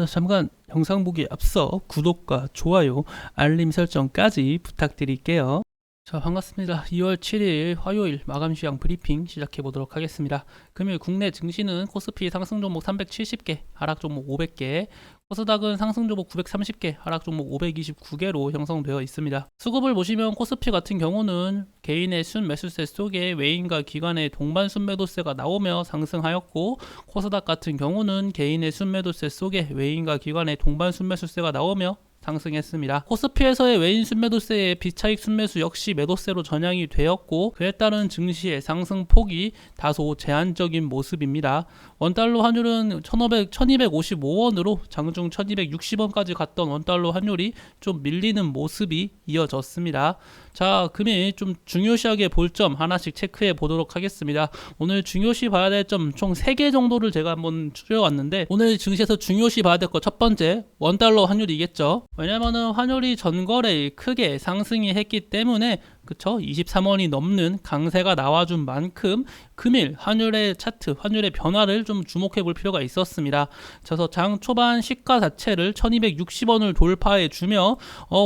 잠깐 영상 보기에 앞서 구독과 좋아요, 알림 설정까지 부탁드릴게요. 자, 반갑습니다. 2월 7일 화요일 마감 시황 브리핑 시작해 보도록 하겠습니다. 금요일 국내 증시는 코스피 상승 종목 370개, 하락 종목 500개, 코스닥은 상승 종목 930개, 하락 종목 529개로 형성되어 있습니다. 수급을 보시면 코스피 같은 경우는 개인의 순매수세 속에 외인과 기관의 동반 순매도세가 나오며 상승하였고, 코스닥 같은 경우는 개인의 순매도세 속에 외인과 기관의 동반 순매수세가 나오며 상승했습니다. 코스피에서의 외인 순매도세의 비차익 순매수 역시 매도세로 전향이 되었고, 그에 따른 증시의 상승폭이 다소 제한적인 모습입니다. 원달러 환율은 1255원으로 장중 1260원까지 갔던 원달러 환율이 좀 밀리는 모습이 이어졌습니다. 자, 금일 좀 중요시하게 볼 점 하나씩 체크해 보도록 하겠습니다. 오늘 중요시 봐야 될 점 총 3개 정도를 제가 한번 추려왔는데, 오늘 증시에서 중요시 봐야 될 거 첫 번째, 원달러 환율이겠죠. 왜냐면은 환율이 전거래일 크게 상승이 했기 때문에, 그쵸? 23원이 넘는 강세가 나와준 만큼 금일 환율의 차트, 환율의 변화를 좀 주목해 볼 필요가 있었습니다. 그래서 장 초반 시가 자체를 1260원을 돌파해 주며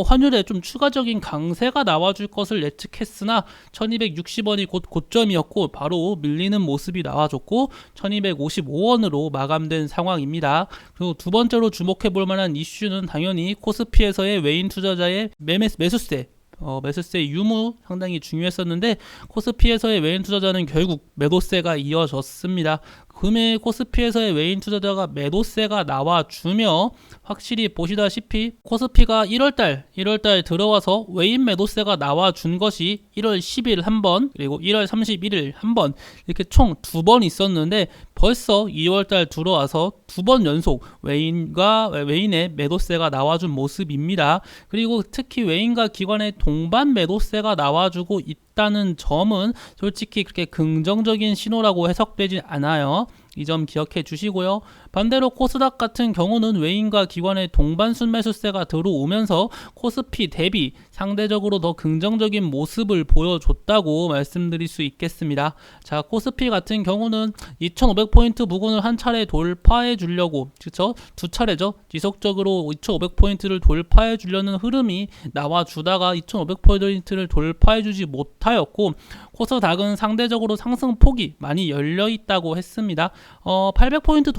환율에 좀 추가적인 강세가 나와줄 것을 예측했으나 1260원이 곧 고점이었고 바로 밀리는 모습이 나와줬고 1255원으로 마감된 상황입니다. 그리고 두 번째로 주목해 볼 만한 이슈는 당연히 코스피에서의 외인 투자자의 매수세, 매수세 유무 상당히 중요했었는데, 코스피에서의 외인 투자자는 결국 매도세가 이어졌습니다. 금일 코스피에서의 외인 투자자가 매도세가 나와주며, 확실히 보시다시피 코스피가 1월달 들어와서 외인 매도세가 나와준 것이 1월 10일 한번, 그리고 1월 31일 한번, 이렇게 총 2번 있었는데 벌써 2월달 들어와서 2번 연속 외인의 매도세가 나와준 모습입니다. 그리고 특히 외인과 기관의 동반 매도세가 나와주고 있다는 점은 솔직히 그렇게 긍정적인 신호라고 해석되지 않아요. 이 점 기억해 주시고요. 반대로 코스닥 같은 경우는 외인과 기관의 동반 순매수세가 들어오면서 코스피 대비 상대적으로 더 긍정적인 모습을 보여줬다고 말씀드릴 수 있겠습니다. 자, 코스피 같은 경우는 2500포인트 부근을 한 차례 돌파해 주려고, 그쵸? 두 차례죠. 지속적으로 2500포인트를 돌파해 주려는 흐름이 나와주다가 2500포인트를 돌파해 주지 못하였고, 코스닥은 상대적으로 상승폭이 많이 열려 있다고 했습니다. 800포인트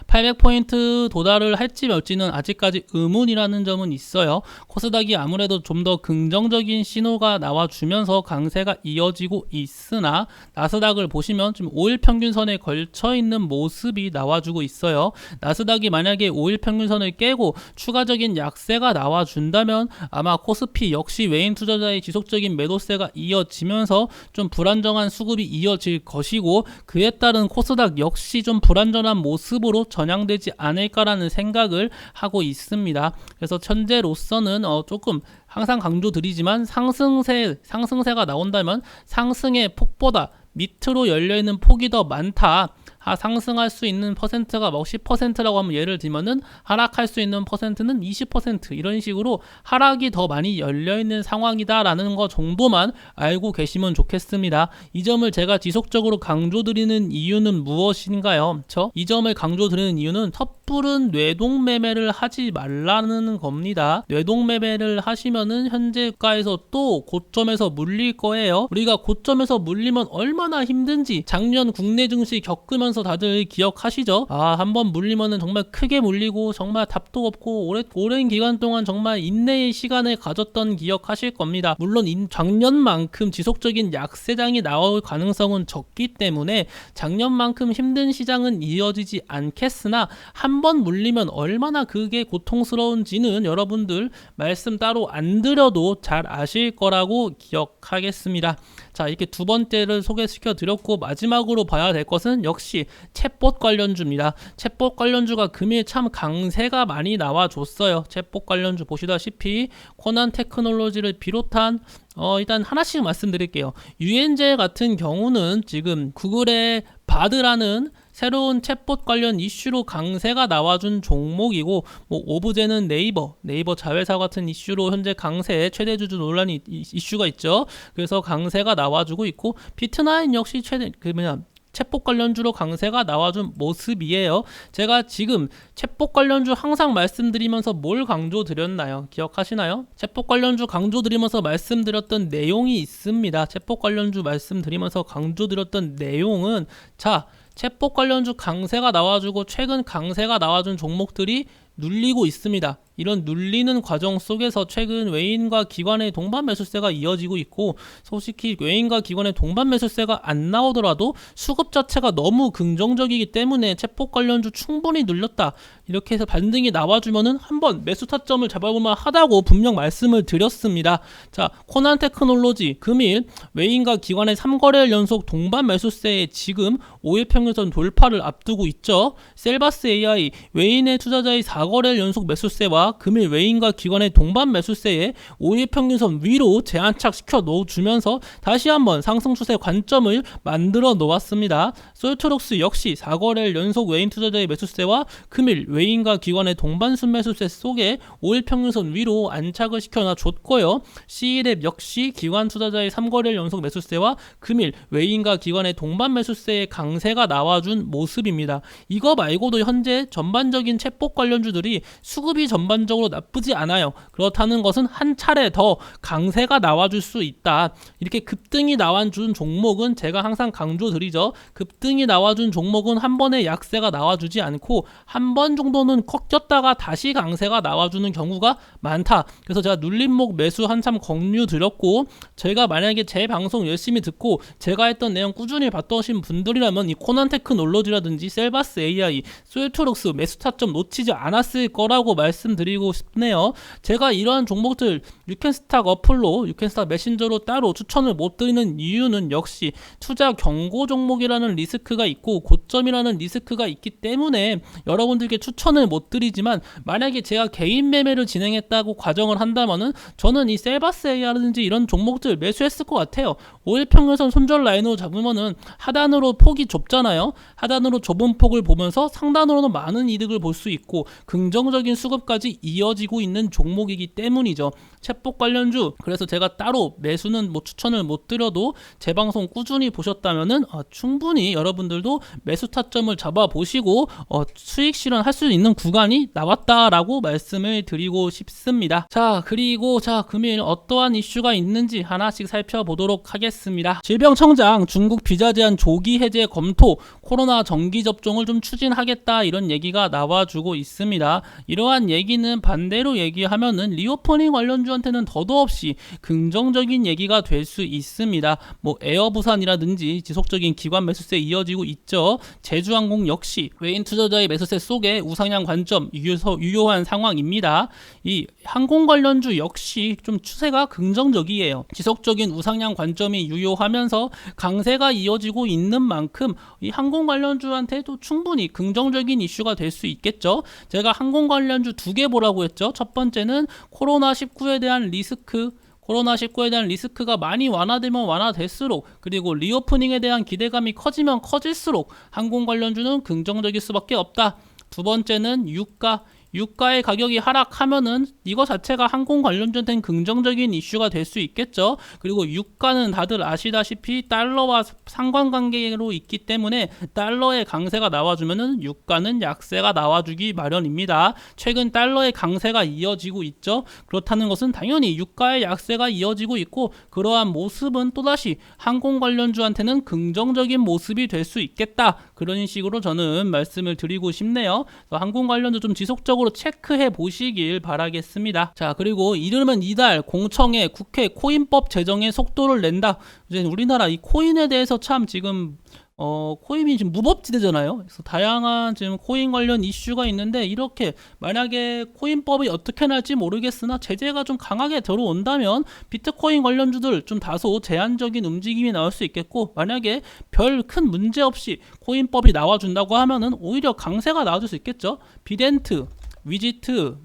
800포인트 도달을 할지 말지는 아직까지 의문이라는 점은 있어요. 코스닥이 아무래도 좀 더 긍정적인 신호가 나와주면서 강세가 이어지고 있으나, 나스닥을 보시면 지금 5일 평균선에 걸쳐있는 모습이 나와주고 있어요. 나스닥이 만약에 5일 평균선을 깨고 추가적인 약세가 나와준다면 아마 코스피 역시 외인 투자자의 지속적인 매도세가 이어지면서 좀 불안정한 수급이 이어질 것이고, 그에 따른 코스닥 역시 좀 불안정한 모습으로 전향되지 않을까라는 생각을 하고 있습니다. 그래서 현재로서는 조금 항상 강조드리지만 상승세가 나온다면 상승의 폭보다 밑으로 열려있는 폭이 더 많다. 상승할 수 있는 퍼센트가 10%라고 하면 예를 들면은 하락할 수 있는 퍼센트는 20% 이런 식으로 하락이 더 많이 열려있는 상황이다라는 거 정도만 알고 계시면 좋겠습니다. 이 점을 제가 지속적으로 강조드리는 이유는 무엇인가요? 이 점을 강조드리는 이유는 섣부른 뇌동매매를 하지 말라는 겁니다. 뇌동매매를 하시면은 현재가에서 또 고점에서 물릴 거예요. 우리가 고점에서 물리면 얼마나 힘든지 작년 국내 증시 겪으면서 다들 기억하시죠? 한번 물리면은 정말 크게 물리고 정말 답도 없고 오랜 기간 동안 정말 인내의 시간을 가졌던 기억하실 겁니다. 물론 작년만큼 지속적인 약세장이 나올 가능성은 적기 때문에 작년만큼 힘든 시장은 이어지지 않겠으나, 한번 물리면 얼마나 그게 고통스러운지는 여러분들 말씀 따로 안 드려도 잘 아실 거라고 기억하겠습니다. 자, 이렇게 두 번째를 소개시켜 드렸고, 마지막으로 봐야 될 것은 역시 챗봇 관련주입니다. 챗봇 관련주가 금일 참 강세가 많이 나와줬어요. 챗봇 관련주 보시다시피 코난 테크놀로지를 비롯한 일단 하나씩 말씀드릴게요. 유엔젤 같은 경우는 지금 구글의 바드라는 새로운 챗봇 관련 이슈로 강세가 나와준 종목이고, 오브제는 네이버 자회사 같은 이슈로 현재 강세 최대 주주 논란이 이슈가 있죠. 그래서 강세가 나와주고 있고, 비트나인 역시 챗봇 관련주로 강세가 나와준 모습이에요. 제가 지금 챗봇 관련주 항상 말씀드리면서 뭘 강조드렸나요? 기억하시나요? 챗봇 관련주 강조드리면서 말씀드렸던 내용이 있습니다. 챗봇 관련주 말씀드리면서 강조드렸던 내용은 자, 챗봇 관련주 강세가 나와주고 최근 강세가 나와준 종목들이 눌리고 있습니다. 이런 눌리는 과정 속에서 최근 외인과 기관의 동반 매수세가 이어지고 있고, 솔직히 외인과 기관의 동반 매수세가 안 나오더라도 수급 자체가 너무 긍정적이기 때문에 챗봇 관련주 충분히 눌렸다, 이렇게 해서 반등이 나와주면은 한번 매수 타점을 잡아보면 하다고 분명 말씀을 드렸습니다. 자, 코난 테크놀로지 금일 외인과 기관의 3거래일 연속 동반 매수세에 지금 5일 평균선 돌파를 앞두고 있죠. 셀바스 AI 외인의 투자자의 4거래일 연속 매수세와 금일 외인과 기관의 동반 매수세에 5일 평균선 위로 재안착시켜 넣어주면서 다시 한번 상승 추세 관점을 만들어 놓았습니다. 솔트록스 역시 4거래일 연속 외인 투자자의 매수세와 금일 외인과 기관의 동반 순매수세 속에 5일 평균선 위로 안착을 시켜놔 줬고요. C랩 역시 기관 투자자의 3거래일 연속 매수세와 금일 외인과 기관의 동반 매수세의 강세가 나와준 모습입니다. 이거 말고도 현재 전반적인 챗봇 관련주들이 수급이 전반적으로 나쁘지 않아요. 그렇다는 것은 한 차례 더 강세가 나와줄 수 있다. 이렇게 급등이 나와준 종목은 제가 항상 강조드리죠. 급등이 나와준 종목은 한 번에 약세가 나와주지 않고 한 번 정도는 꺾였다가 다시 강세가 나와주는 경우가 많다. 그래서 제가 눌림목 매수 한참 권유 드렸고, 제가 만약에 제 방송 열심히 듣고 제가 했던 내용 꾸준히 봤던 분들이라면 이 코난 테크놀로지라든지 셀바스 AI, 솔트록스 매수 타점 놓치지 않았을 거라고 말씀드리고 싶네요. 제가 이러한 종목들 유캔스탁 어플로, 유캔스탁 메신저로 따로 추천을 못 드리는 이유는 역시 투자 경고 종목이라는 리스크가 있고 고점이라는 리스크가 있기 때문에 여러분들께 추천을 못 드리지만, 만약에 제가 개인 매매를 진행했다고 가정을 한다면은 저는 이 셀바스 AI라든지 이런 종목들 매수했을 것 같아요. 5일 평균선 손절 라인으로 잡으면은 하단으로 폭이 좁잖아요. 하단으로 좁은 폭을 보면서 상단으로는 많은 이득을 볼 수 있고 긍정적인 수급까지 이어지고 있는 종목이기 때문이죠. 챗봇 관련주, 그래서 제가 따로 매수는 추천을 못 드려도 제 방송 꾸준히 보셨다면은 충분히 여러분들도 매수 타점을 잡아보시고 수익 실현할 수 있는 구간이 나왔다라고 말씀을 드리고 싶습니다. 자, 그리고 금일 어떠한 이슈가 있는지 하나씩 살펴보도록 하겠습니다. 질병청장 중국 비자 제한 조기 해제 검토, 코로나 정기 접종을 좀 추진하겠다, 이런 얘기가 나와주고 있습니다. 이러한 얘기는 반대로 얘기하면은 리오퍼닝 관련주한테는 더더없이 긍정적인 얘기가 될 수 있습니다. 에어부산이라든지 지속적인 기관 매수세 이어지고 있죠. 제주항공 역시 외인 투자자의 매수세 속에 우상향 관점 유효한 상황입니다. 이 항공 관련주 역시 좀 추세가 긍정적이에요. 지속적인 우상향 관점이 유효하면서 강세가 이어지고 있는 만큼 이 항공 관련주한테도 충분히 긍정적인 이슈가 될 수 있겠죠. 제가 항공 관련주 두 개 보라고 했죠. 첫 번째는 코로나19에 대한 리스크가 많이 완화되면 완화될수록, 그리고 리오프닝에 대한 기대감이 커지면 커질수록 항공 관련주는 긍정적일 수밖에 없다. 두 번째는 유가의 가격이 하락하면은 이거 자체가 항공 관련주한테는 긍정적인 이슈가 될 수 있겠죠. 그리고 유가는 다들 아시다시피 달러와 상관관계로 있기 때문에 달러의 강세가 나와주면은 유가는 약세가 나와주기 마련입니다. 최근 달러의 강세가 이어지고 있죠. 그렇다는 것은 당연히 유가의 약세가 이어지고 있고, 그러한 모습은 또다시 항공 관련주한테는 긍정적인 모습이 될 수 있겠다, 그런 식으로 저는 말씀을 드리고 싶네요. 항공 관련주 좀 지속적으로 체크해 보시길 바라겠습니다. 자, 그리고 이르면 이달 공청회 국회 코인법 제정에 속도를 낸다. 이제 우리나라 이 코인에 대해서 참 지금 코인이 지금 무법지대잖아요. 그래서 다양한 지금 코인 관련 이슈가 있는데, 이렇게 만약에 코인법이 어떻게 날지 모르겠으나 제재가 좀 강하게 들어온다면 비트코인 관련주들 좀 다소 제한적인 움직임이 나올 수 있겠고, 만약에 별 큰 문제 없이 코인법이 나와준다고 하면은 오히려 강세가 나와줄 수 있겠죠. 비덴트, 위지트,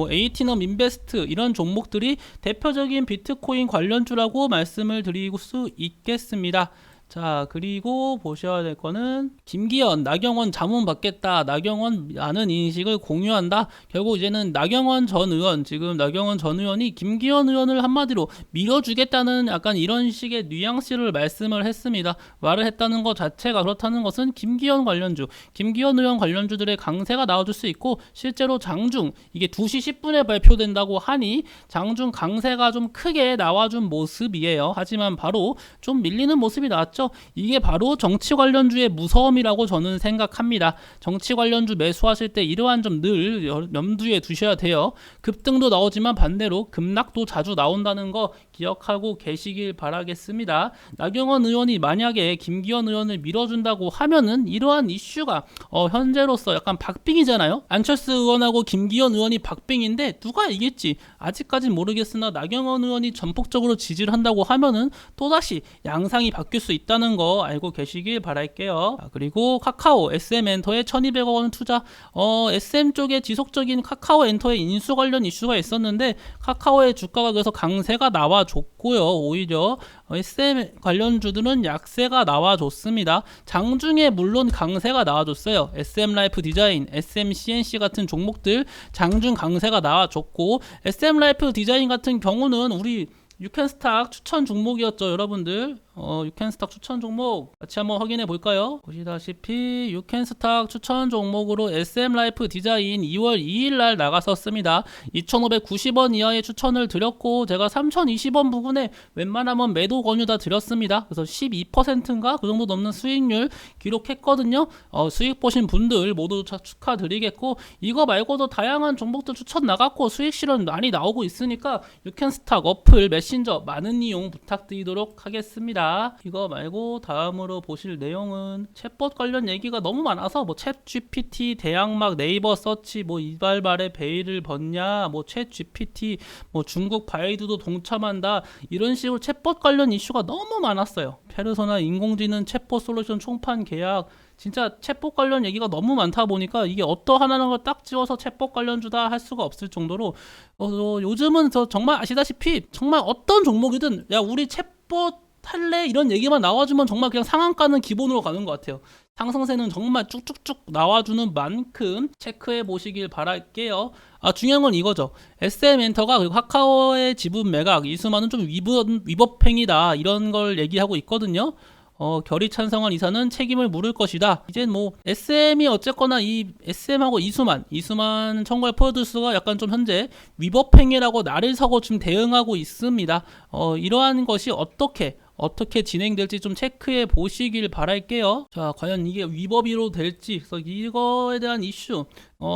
에이티넘 인베스트, 이런 종목들이 대표적인 비트코인 관련주라고 말씀을 드릴 수 있겠습니다. 자, 그리고 보셔야 될 거는 김기현, 나경원 자문 받겠다. 나경원라는 인식을 공유한다. 결국 이제는 나경원 전 의원, 지금 나경원 전 의원이 김기현 의원을 한마디로 밀어주겠다는 약간 이런 식의 뉘앙스를 말씀을 했습니다. 말을 했다는 것 자체가 그렇다는 것은 김기현 의원 관련주들의 강세가 나와줄 수 있고, 실제로 장중 이게 2시 10분에 발표된다고 하니 장중 강세가 좀 크게 나와준 모습이에요. 하지만 바로 좀 밀리는 모습이 나왔죠. 이게 바로 정치 관련주의 무서움이라고 저는 생각합니다. 정치 관련주 매수하실 때 이러한 점 늘 염두에 두셔야 돼요. 급등도 나오지만 반대로 급락도 자주 나온다는 거 기억하고 계시길 바라겠습니다. 나경원 의원이 만약에 김기현 의원을 밀어준다고 하면은 이러한 이슈가 현재로서 약간 박빙이잖아요. 안철수 의원하고 김기현 의원이 박빙인데 누가 이길지 아직까진 모르겠으나 나경원 의원이 전폭적으로 지지를 한다고 하면은 또다시 양상이 바뀔 수 있다는 거 알고 계시길 바랄게요. 그리고 카카오 SM엔터에 1200억 원 투자. SM 쪽에 지속적인 카카오 엔터의 인수 관련 이슈가 있었는데 카카오의 주가가 그래서 강세가 나와줬고요. 오히려 SM 관련주들은 약세가 나와줬습니다. 장중에 물론 강세가 나와줬어요. SM라이프 디자인, SMCNC 같은 종목들 장중 강세가 나와줬고, SM라이프 디자인 같은 경우는 우리 유캔스탁 추천 종목이었죠. 여러분들 유캔스탁 추천 종목 같이 한번 확인해 볼까요? 보시다시피 유캔스탁 추천 종목으로 SM라이프 디자인 2월 2일날 나갔었습니다. 2,590원 이하의 추천을 드렸고 제가 3,020원 부근에 웬만하면 매도 권유 다 드렸습니다. 그래서 12%인가 그 정도 넘는 수익률 기록했거든요. 수익 보신 분들 모두 축하드리겠고, 이거 말고도 다양한 종목들 추천 나갔고 수익 실현 많이 나오고 있으니까 유캔스탁 어플 메신저 많은 이용 부탁드리도록 하겠습니다. 이거 말고 다음으로 보실 내용은 챗봇 관련 얘기가 너무 많아서 챗 GPT 대항막 네이버 서치 이발발에 베일을 벗냐, 챗 GPT 중국 바이두도 동참한다, 이런 식으로 챗봇 관련 이슈가 너무 많았어요. 페르소나 인공지능 챗봇 솔루션 총판 계약, 진짜 챗봇 관련 얘기가 너무 많다 보니까 이게 하나는 걸 딱 지워서 챗봇 관련주다 할 수가 없을 정도로 요즘은 정말 아시다시피 정말 어떤 종목이든 야 우리 챗봇 할래? 이런 얘기만 나와주면 정말 그냥 상한가는 기본으로 가는 것 같아요. 상승세는 정말 쭉쭉쭉 나와주는 만큼 체크해 보시길 바랄게요. 중요한 건 이거죠. SM엔터가 그리고 카카오의 지분 매각, 이수만은 좀 위법행위다 이런 걸 얘기하고 있거든요. 결의 찬성한 이사는 책임을 물을 것이다. 이제 SM이 어쨌거나 이 SM하고 이수만 청구할 프로듀스가 약간 좀 현재 위법행위라고 날을 서고 지금 대응하고 있습니다. 이러한 것이 어떻게 진행될지 좀 체크해 보시길 바랄게요. 자, 과연 이게 위법으로 될지, 그래서 이거에 대한 이슈,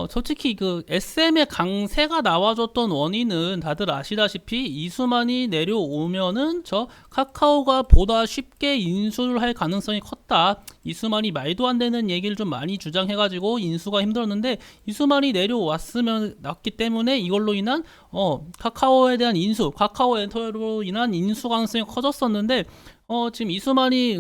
솔직히 그 SM의 강세가 나와줬던 원인은 다들 아시다시피 이수만이 내려오면은 카카오가 보다 쉽게 인수를 할 가능성이 컸다. 이수만이 말도 안 되는 얘기를 좀 많이 주장해가지고 인수가 힘들었는데 이수만이 났기 때문에 이걸로 인한 카카오에 대한 카카오 엔터로 인한 인수 가능성이 커졌었는데 지금 이수만이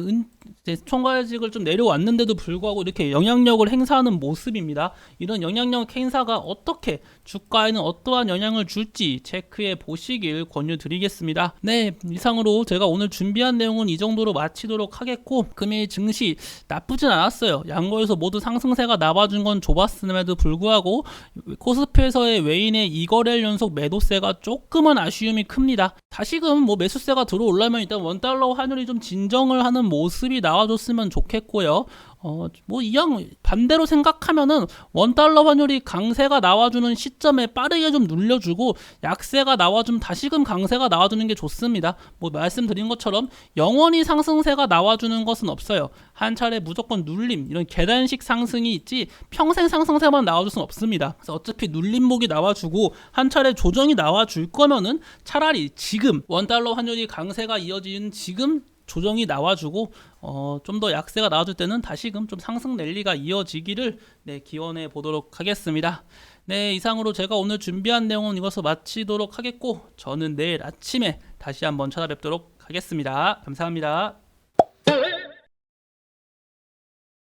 총괄직을 좀 내려왔는데도 불구하고 이렇게 영향력을 행사하는 모습입니다. 이런 영향력 행사가 어떻게 주가에는 어떠한 영향을 줄지 체크해 보시길 권유드리겠습니다. 네, 이상으로 제가 오늘 준비한 내용은 이 정도로 마치도록 하겠고, 금일 증시 나쁘진 않았어요. 양거에서 모두 상승세가 나와준 건 좁았음에도 불구하고 코스피에서의 외인의 2거래일 연속 매도세가 조금은 아쉬움이 큽니다. 다시금 매수세가 들어올라면 일단 원달러 환율이 좀 진정을 하는 모습이 나와줬으면 좋겠고요. 이왕 반대로 생각하면은 원달러 환율이 강세가 나와주는 시점에 빠르게 좀 눌려주고 약세가 나와주면 다시금 강세가 나와주는 게 좋습니다. 말씀드린 것처럼 영원히 상승세가 나와주는 것은 없어요. 한 차례 무조건 눌림, 이런 계단식 상승이 있지 평생 상승세만 나와줄 수는 없습니다. 그래서 어차피 눌림목이 나와주고 한 차례 조정이 나와줄 거면은 차라리 지금 원달러 환율이 강세가 이어지는 지금 조정이 나와주고 좀 더 약세가 나와줄 때는 다시금 좀 상승 랠리가 이어지기를 기원해 보도록 하겠습니다. 네, 이상으로 제가 오늘 준비한 내용은 이것으로 마치도록 하겠고, 저는 내일 아침에 다시 한번 찾아뵙도록 하겠습니다. 감사합니다.